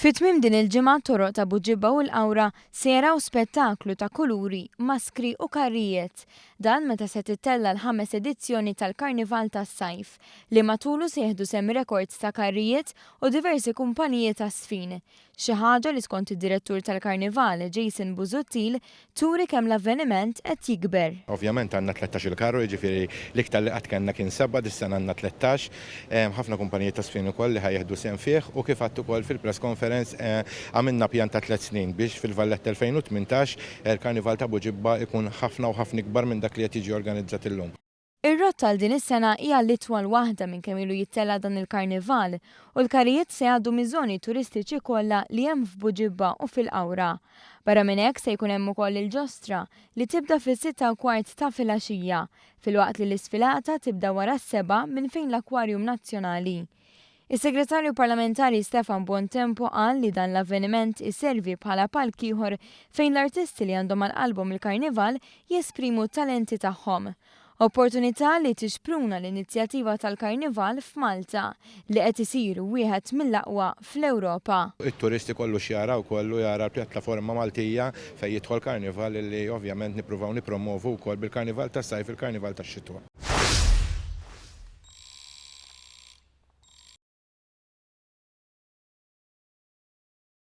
Fit-tmiem din il-ġimgħa toroq ta' Buġibba u l-Qawra se jaraw spettaklu ta' kuluri, maskri u karrijiet. Dan meta se tittella l-5 edizzjoni tal-Karnival tas-Sajf li matulu se jieħdu semm rekords ta' karrijiet u diversi kumpaniji ta' sfin. Xi ħaġa li skont id-direttur tal-Karnival Jason Busuttil turi kemm l-avveniment qed jikber. Ovvjament għandna 13 il-karru, jiġifieri l-iktar li qatt kellna kien 7, dis-sena għandna 13. Ħafna kumpaniji ta' sfin ukoll li ħajjeħdu sehem fih u kif għadt ukoll fil-press conference għamilna pjan ta' 3 snin biex fil-Vallett 2018 il-Karnival ta' Buġibba ikun ħafna u ħafna ikbar minn dak li qed jiġi organizzat illum. Ir-rotta għal din is-sena hija l-itwal waħda minn kemm ilu jittella dan il-Karnival u l-karijiet se jgħaddu miż-żoni turistiċi kollha li hemm f'Buġibba u fil-Qawra. Barra minn hekk se jkun hemm ukoll il-ġostra li tibda fis-6:15 ta' filgħaxija, filwaqt li l-isfilata tibda wara s-7 minn fejn l-Akwarjum Nazzjonali. Is-Segretarju Parlamentari Stefan Bontempo qal li dan l-avveniment isservi bħala palk ieħor fejn l-artisti li għandhom għal-qalbhom il-Karnival jesprimu t-talenti tagħhom. Opportunità li tixpruna l-inizjattiva tal-Karnival f'Malta li qed isir wieħed mill-aqwa fl-Ewropa. It-turisti kollu xjara u kollu jara l-pjattaforma Maltija fejn jidħol Karnival li ovvjament nippruvaw nippromovu wkoll bil-Karnival tas-sajf il-Karnival tax-xitwa.